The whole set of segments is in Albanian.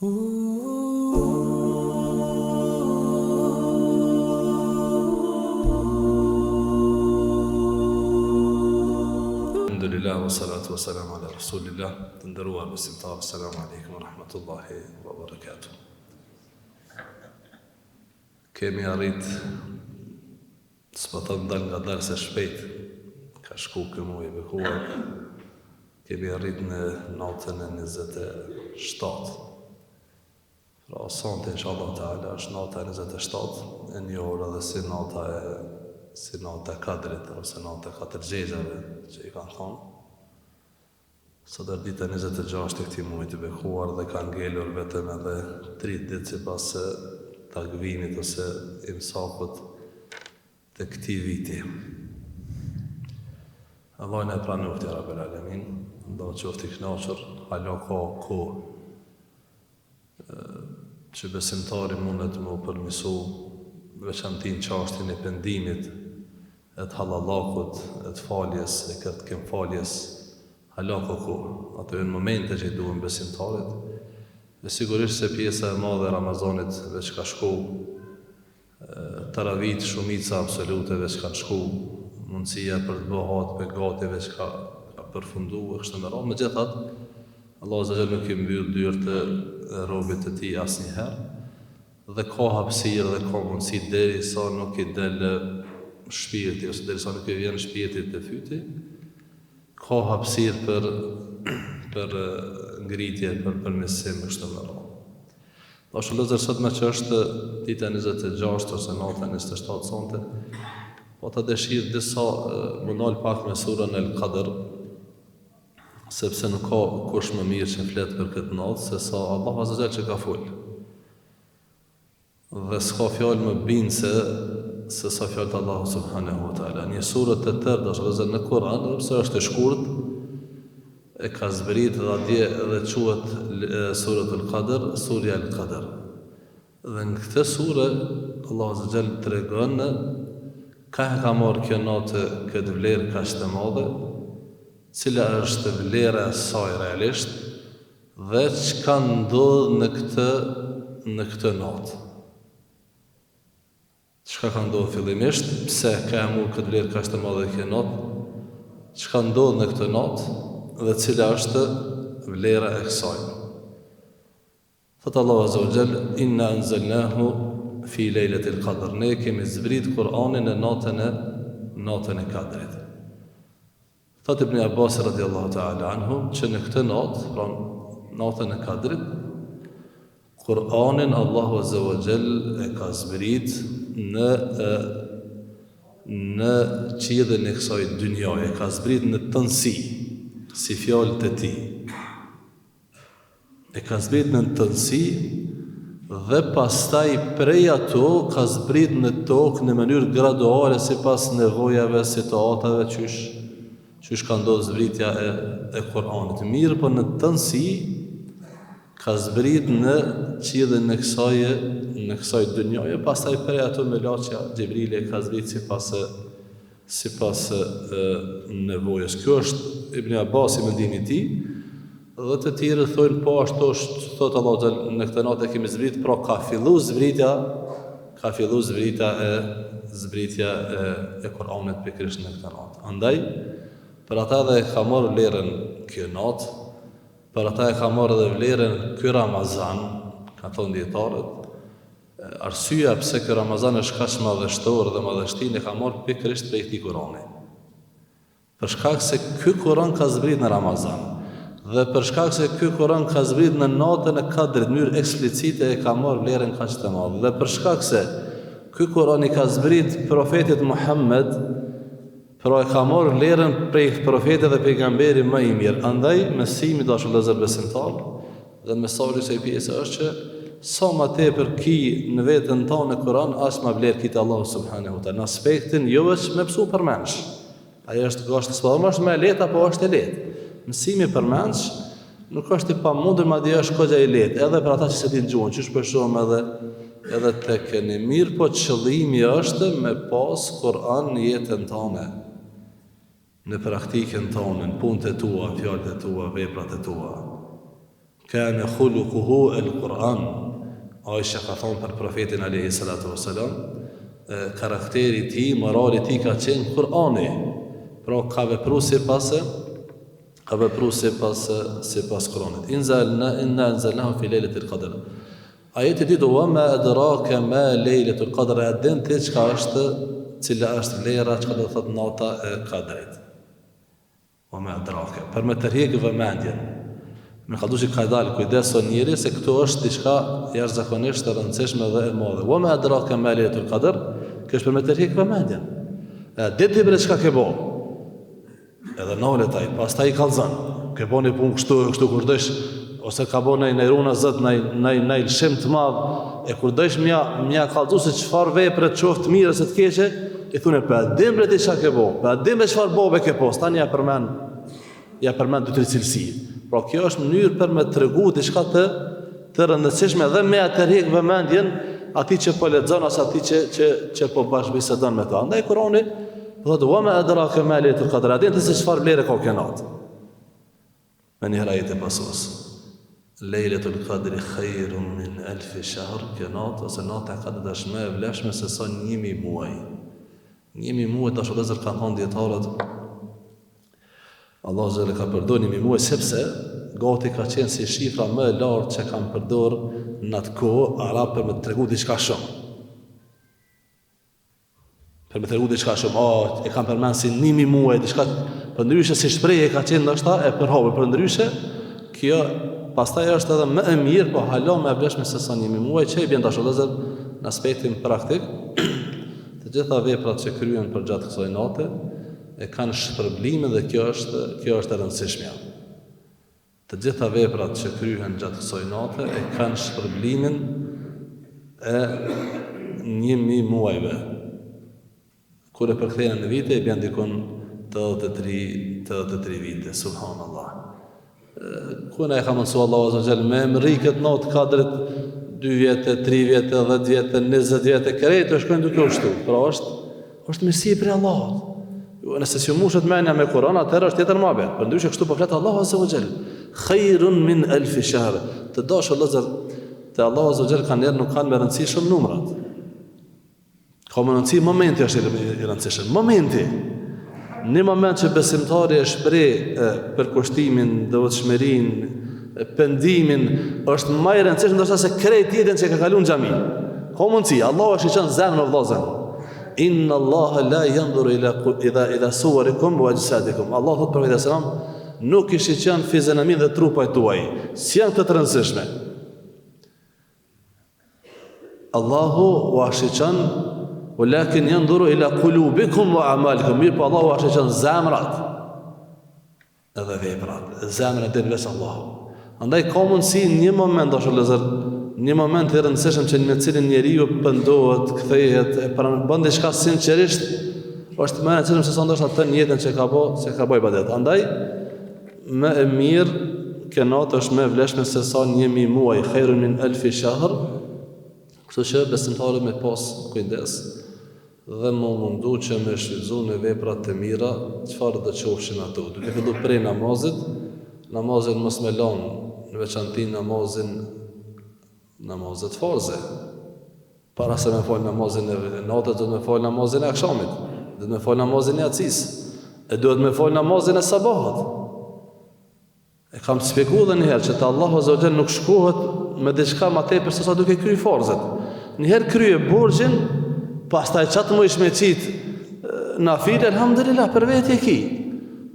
Alhamdulillah, wa salatu wa salam ala rasulillah. Të nderuar besimtarë, assalamu alaikum wa rahmatullahi wa barakatuh. Kemi arrit, s'po thëmë dal nga dalë se shpejt, ka shku këmu i bekuar, kemi arrit në natën e 27. Pra sonte, inshallah ta'ala, është nata e 27, e një orë dhe si nata e kadrit, ose nata e 4 gjezave që i kanë thonë. Sot është dita 26 e këtij muaji të bekuar dhe ka ngelur vetëm edhe 3 ditë sipas takvimit ose imsakut të këtij viti. Allah në e pranoftë ya Rabbel Alamin, ndohë qoftë i kënaqur, hala ka kohë që besimtari mundet më përmisu veçantin çështjen e pendimit, e të halallakut, e të faljes, e kërtkim faljes, hala ka kohë. Ato janë momente që i duhen besimtarit. Dhe sigurisht se pjesa e madhe e Ramazanit veç ka shku, taravit shumica absolute veç ka shku, mundësia për të bëhat për gati veç ka përfundu e kështë në radhë. Megjithatë, Allah Azza Jall nuk i mbyll dyert e robit të tij asnjëherë dhe ka hapësirë dhe ka mundësi derisa nuk i del shpirti ose derisa nuk i vjen shpirti të fyti, ka hapësirë për ngritje, për përmirësim kështu me radhë. Dashur vëllezër, sot më që është dita 26 ose nata 27 sonte, po ta dëshirë disa më nal pak me surën El-Qadr, sepse nuk ka kush më mirë që flet për këtë natë se sa Allahu Azza Jall që ka fol. Dhe s'ka fjalë më bindëse se sa fjalët e Allahu subhanahu wa taala. Një surë të tërë dashur në Kur'an, edhe pse është e shkurtë, e ka zbrit dhe atje dhe quhet surët El-Qadr, surja El-Qadr. Dhe në këtë surë Allahu Azza Jall tregon ka marrë kjo natë këtë vlerë kaq të madhe, cila është vlera e saj realisht dhe çka ndodh në këtë natë. Çka ka ndodhur fillimisht, pse ka marrë këtë vlerë kaq të madhe kjo natë, çka ndodh në këtë natë dhe cila është vlera e kësaj. Thot Allahu Azza wa Jall, inna anzalnahu fi lejletil qadr. Ne kemi zbrit Kur'anin në natën e Kadrit. Thot Ibn Abbas radiallahu ta'ala anhu, që në këtë natë, pra natën e Kadrit, Kur'anin Allahu Azza wa Jall e ka zbrit në qiellin e kësaj dynjaje, e ka zbrit në tënësi, si fjalët e tij. E ka zbrit në tënësi dhe pastaj prej ato ka zbrit në tokë në mënyrë graduale sipas nevojave, situatave qysh ka ndodhur zbritja e Kur'anit. Mirë, por në tënësi ka zbrit në qiellin e kësaj dynjaje, pastaj prej ato me laçja Xhibrili ka zbrit sipas nevojës. Kjo është Ibn Abbas i mendimit i tij, dhe të tjerë thonë po ashtu është, thot Allahu në këtë natë kemi zbrit, pra ka filluar zbritja e Kur'anit pikërisht në këtë natë. Andaj për ata dhe ka marrë vlerën kjo natë, për ata e ka marrë edhe vlerën ky Ramazan, ka thonë dietarët. Arsyeja pse ky Ramazan është kaq madhështor dhe madhështinë ka marrë pikërisht prej këtij Kur'ani. Për shkak se ky Kur'an ka zbrit në Ramazan, dhe për shkak se ky Kur'an ka zbrit në natën e Kadrit, në mënyrë eksplicite e ka marrë vlerën kaq të madhe. Dhe për shkak se ky Kur'an i ka zbrit profetit Muhammed, pra e ka marrë vlerën prej profetit dhe pejgamberi më i mirë. Andaj mësimi dashur vëllezër besimtar dhe mesazhi i kësaj pjese është që sa më tepër ki në veten tonë Kur'an, as më vlerë ki te Allahu subhanahu wa taala. Në aspektin jo vetëm me psu përmendsh. Ajo është gashtë s'po është më e lehtë apo është e lehtë. Mësimi përmendsh nuk është i pamundur, madje është goxha e lehtë, edhe për ata që se din gjuhën, që shpeshon edhe tek ne mirë, po qëllimi është me pas Kur'an në jetën tonë, në praktikën tonë, në punët e tua, fjalët e tua, veprat e tua. kana khuluquhu al-Quran. Aisha ka thonë për profetin alayhi salatu wassalam, karakteri i tij, morali i tij ka qenë Kur'ani. Pra ka vepruar sipas Kur'anit. Inna anzalnahu fi lailatul qadr. Ajeti ditë wa ma adraka ma lailatul qadr, a din ti çka është, cila është lera, çka do thot nata e Kadrit. Wa ma adraka, për me tërheq vëmendjen. Me ka dushi ka dalë kujdeso njëri se këtu është diçka jashtëzakonisht e rëndësishme dhe e madhe. Wa ma adraka ma lailatul qadr, kjo është për me tërheq vëmendjen. Ditë për çka ke bë. Edhe nalet ai, pastaj i kallzon. Ke bënë punë kështu kur dësh, ose ka bënë në runa zot në lëshim të madh, e kur dësh mja kallzu se çfarë vepre të qoftë mirë ose të keqe, i thonë pa dimbre ti çka ke bë, pa dimbre çfarë bove ke post, tani ja përmend dy tre cilësi. Pra kjo është mënyrë për me tregu diçka të rëndësishme dhe me atë rrek vëmendjen atij që po lexon ose atij që po bashkëbisedon me ta. Andaj Kurani thotë wa ma adraka ma lailatul qadr, a din se çfarë vlerë ka kjo natë. Me një herë e pasos. Lailatul qadri khairun min alf shahr, kjo natë ose nata ka të më e vlefshme se sa 1000 muaj. 1000 muaj tash vëllezër kanë thënë dietarët. Allah zële ka përdor 1000 muaj sepse gati ka qenë si shifra më e lartë që kanë përdor në atë kohë arab për me tregu diçka shumë. Për me tregu diçka shumë, e kanë përmend si 1000 muaj, diçka përndryshe si shprehje ka qenë ndoshta e përhapur, përndryshe kjo pastaj është edhe më e mirë, po hala më e vlefshme se sa 1000 muaj, që i bën tash vëllezër në aspektin praktik. Të gjitha veprat që kryen përgjatë kësaj nate e kanë shpërblimin dhe kjo është e rëndësishmja. Të gjitha veprat që kryhen gjatë kësaj nate e kanë shpërblimin e 1000 muajve. Kur e përkthehen në vite, i bën dikon 83 vite, subhanallah. Kuna e ka mësu Allahu azza wa jall me emri këtë natë Kadrit 2 vjetë, 3 vjetë, 10 vjetë, 20 vjetë, krejtë shkojnë duke u shtu. Pra është mirësi për Allahut. Nëse si mushet menja me Kur'an, atëherë është tjetër mëbet. Përndryshe kështu po flet Allahu azza wa jall. Khairun min alf shahr. Të dashur vëllezër, te Allahu azza wa jall kanë nuk kanë me rëndësi shumë numrat. Ka më rëndësi momenti është i rëndësishëm. Momenti. Në moment që besimtari e shpreh për kushtimin, devotshmërinë, pendimin, është më i rëndësishëm ndoshta se krejt tjetën që ka kaluar në xhami. Ka mundsi, Allahu është i çon zemrën e vëllezër. Inna Allaha la yanzuru ila suwarikum wa ajsadikum. Allahu thot profeti sallam nuk i shiqen fizionomin dhe trupajt tuaj. Si janë të rëndësishme. Allahu wa shiqen walakin yanzuru ila qulubikum wa a'malikum. Mirë, po Allahu wa shiqen zemrat edhe veprat. Zemra del veç Allahu. Andaj ka mundsi një moment dashur vëllezër, një moment i rëndësishëm që me cilin njeriu pendohet, kthehet, bën diçka sinqerisht, është më e rëndësishme se sa ndoshta atë në jetën që ka bëj ibadet. Andaj më e mirë kjo natë është më e vlefshme se sa 1000 muaj, khairun min alf shahr. Kështu që besimtarët me pas kujdes dhe më mundu që me shfrytëzu në veprat të mira, çfarë do qofshin ato. Duke filluar prej namazin mos me lënë, në veçanti namazet farze. Para se me fal namazin e natës, do të me fal namazin e akşamit, do të me fal namazin e yacis, e do të me fal namazin e sabahat. E kam shpjeguar edhe një herë që te Allahu azza wa jall nuk shkohet me diçka më tepër se sa duke kryer farzet. Një herë krye borxhin, pastaj çat më ishme çit nafile, alhamdulillah, për vetë e ki.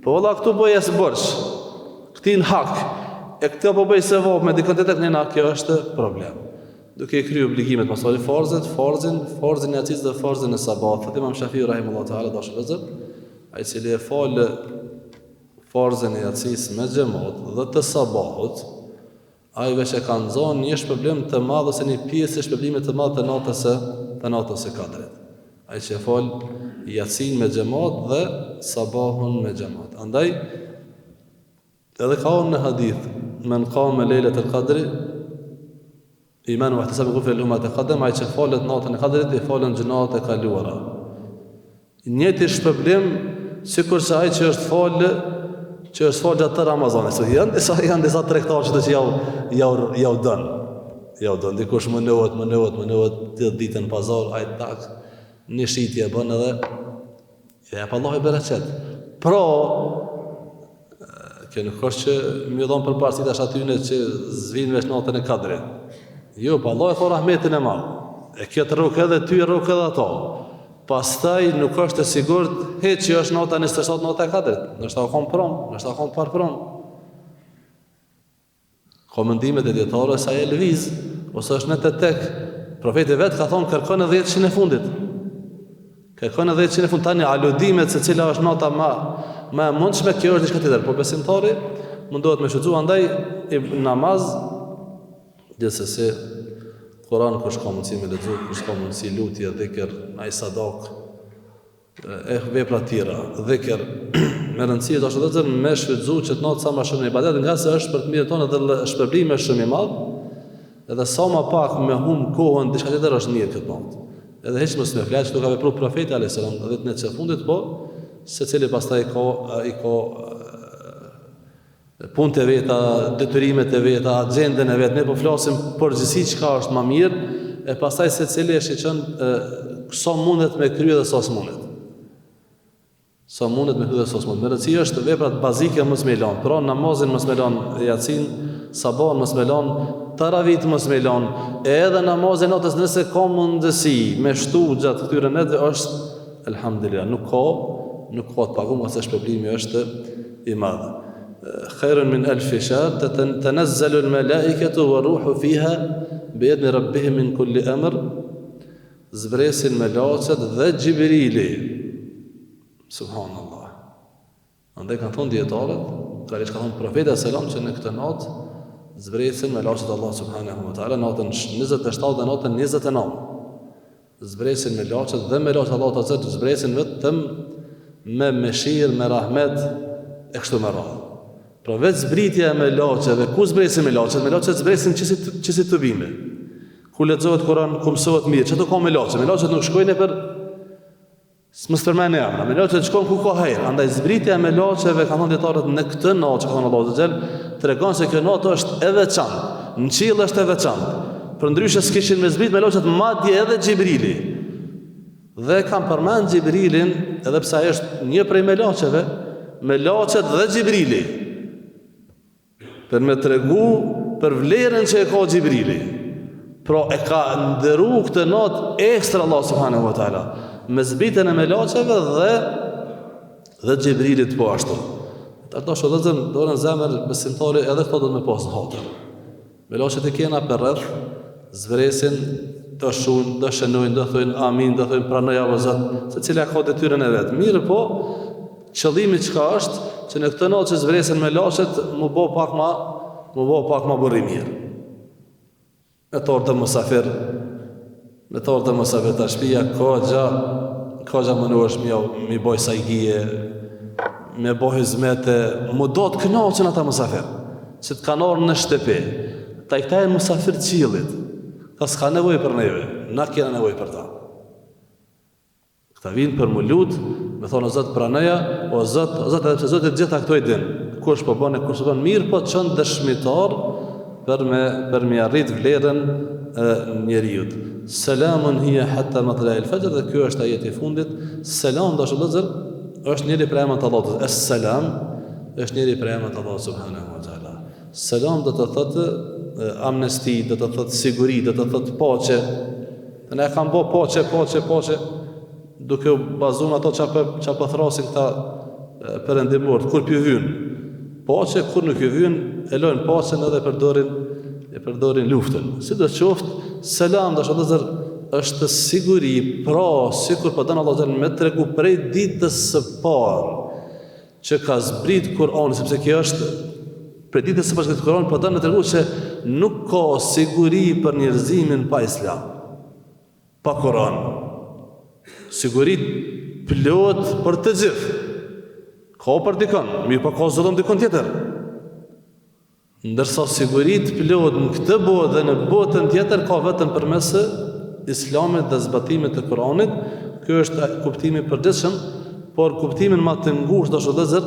Po valla këtu bëj as borx. Këtin hak. E këtë po bëj se vop me dikon tjetër nëna, kjo është problem. Duke kryer obligimet pas farzet, farzin e yacis dhe farzin e sabahat. Imam Shafiu rahimahullahu taala dashur vëllezër, ai cili e fal farzin e yacis me xhamat dhe të sabahut, ai veç e ka nxon një shpërblim të madh ose një pjesë e shpërblimit të madh të natës së Kadrit. Ai që e fal yacin me xhamat dhe sabahun me xhamat. Andaj edhe ka në hadith, men qama lejlatul qadri iman wa ihtisab ghufra lahu ma taqaddama, ai që falet natën e Kadrit i falen gjunat e kaluara. Njëti shpërblim sikur se ai që është fal që është falë gjatë të Ramazanit. So, janë disa tregtarë që jau dënë. Jau dënë, dikush më nëvët, të ditën pazar, ajtë tak, një shitje bën edhe, ja pa Allah i bereqet. Pra, kjo nuk është që më dhonë për parësit ashtë atyne që zvinë veç natën e Kadrit. Jo, pa Allah e thon rahmetin e madh. E këtë rrugë edhe ty, rrugë edhe ato. Pastaj nuk është e sigurt heq që është nota 27 nota e Kadrit. Nështë ta kom prom, nështë ta kom par prom. Komendimet e dietarëve sa e lëviz, ose është në të tek. Profeti vetë ka thonë kërkon e 10 e fundit. Kërkon e 10 e fundit, tani aludimet se cila është nota më e mundshme, kjo është diçka tjetër. Po besimtari mundohet me shfrytzu andaj namaz, gjithsesi Kur'an kush ka mundësi me lexu, kush ka mundësi lutje, dhikr, ai sadak, vepra të tjera, dhikr, me rëndësi është edhe me shfrytzu që të natë sa më shumë ibadet, nga se është për të mirën tonë dhe shpërblimi është shumë i madh, edhe sa më pak me humb kohën diçka tjetër është mirë këtë natë. Edhe hiç mos më flas që do ka vepruar profeti alayhis salam 10 net e fundit, po secili pastaj i ka punët e veta, detyrimet e veta, agjendën e vetë, ne po flasim përgjithësi çka është më mirë, e pastaj secili e shiqon sa mundet me krye dhe sa s'mundet. Sa mundet me krye dhe sa s'mundet. Me rëndësi është veprat bazike mos me lan, pra namazin mos me lan, yatsin, sabahun mos me lan, taravit mos me lan, edhe namazin natës nëse ka mundësi me shtu gjatë këtyre netëve është elhamdulillah, nuk ka të paguar se shpërblimi është i madh. خير من 1000 شهر تنزل الملائكة والروح فيها بإذن ربهم من كل أمر zbresin melaqet dhe Gjibrili. Subhanallah. Andaj kanë thonë dietarët, ka thonë profeti selam që në këtë natë zbresin melaqet Allah subhanahu wa taala natën 27 dhe natën 29. Zbresin melaqet dhe melaqet Allah ta zot zbresin vetëm me mëshirë, me rahmet e kështu me radhë. Pra vetë zbritja e melaqeve, ku zbresin melaqet? Melaqet zbresin qësi të bime. Ku lexohet Kur'an, ku mësohet mirë, çdo ka melaqet. Melaqet nuk shkojnë për mos përmend emra. Melaqet shkojnë ku ka hajër. Andaj zbritja e melaqeve ka thënë dietarët në këtë natë që ka thënë Allahu xhel, tregon se kjo natë është e veçantë. Në qiell është e veçantë. Përndryshe s'kishin me zbrit melaqet madje edhe Gjibrili. Dhe kanë përmend Gjibrilin, edhe pse ai është një prej melaqeve, melaqet dhe Gjibrili. Për me tregu për vlerën që e ka Gjibrili. Pra e ka ndëru këtë natë ekstra Allah subhanahu wa taala me zbritjen e melaqeve dhe Gjibrilit po ashtu. Ato shodhëzën do në zemër besimtari edhe këto do të me pasë hatër. Melaqet e kena për rreth, zbresin, të shun, të shënojnë, të thujnë amin, të thujnë pranoja vë Zot, se cila ka detyrën e vetë. Mirë po, qëllimi çka është, që në këtë natë që zbresin melaqet, mu bo pak ma burri mirë. Me të orë të musafir të shpia, ka gja më në është mi boj sajgije, me boj hizmete, mu do të kënaqën ata musafir, që të kanë orë në shtëpi, ta i këta e musafir qilit, ta s'ka nevoj për neve, na kena nevoj për ta. Këta vinë për mu lutë, me thonë o Zot praneja, o Zot edhe pse Zoti gjitha këto i din, kush po bën kush po bën mirë, po çon dëshmitar për me arrit vlerën e njeriut. Selamun hiya hatta matla'il fajr, dhe ky është ajeti i fundit. Selam dashur vëllezër, është njëri prej emrave të Allahut. Es-selam është njëri prej emrave të Allahut subhanahu wa taala. Selam do të thotë amnesti, do të thotë siguri, do të thotë paqe. Ne kam bë paqe, duke u bazuar ato çka po thrasin këta perëndimor, kur pi hyn. Paqe kur nuk i vjen, e lojnë paqen edhe përdorin luftën. Sidoqoftë, selam dashur vëllezër është siguri, pra sikur po don Allahu me tregu prej ditës së parë që ka zbrit Kur'ani, sepse kjo është prej ditës së parë që Kur'ani po don të tregojë se nuk ka siguri për njerëzimin pa Islam, pa Kur'an. Siguri plot për të gjithë. Ka për dikon, mirë pa ka zullum dikon tjetër. Ndërsa sigurit plot në këtë botë dhe në botën tjetër ka vetëm përmes Islamit dhe zbatimit të Kur'anit. Ky është kuptimi i përgjithshëm, por kuptimin më të ngushtë dashur vëllezër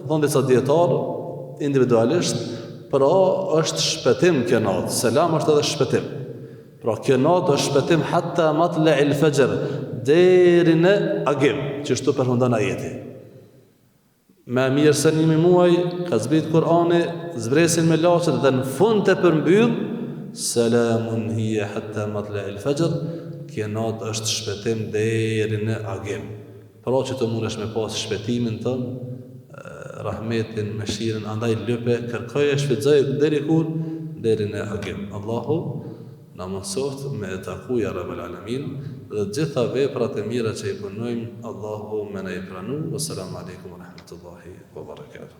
thonë disa dietarë individualisht, pra është shpëtim kjo natë. Selam është edhe shpëtim. Pra kjo natë është shpëtim hatta matla'il fajr, deri në agim, që shtu përfundon ajeti. Me mirë se një muaj ka zbrit Kur'ani, zbresin me laçet dhe në fund të përmbyll selamun hiya hatta matla'il fajr, kjo natë është shpëtim deri në agim. Pra që të mundesh me pas shpëtimin tënë, rahmetin, mëshirën, andaj lëpe, kërkoje, shfrytëzoje deri kur? Deri në agim. Allahu na mësoft me e taku ja Rabbel Alamin dhe gjitha veprat e mira që i punojmë, Allahu me na i pranu. Wassalamu alaikum wa rahmatullahi wa barakatuh.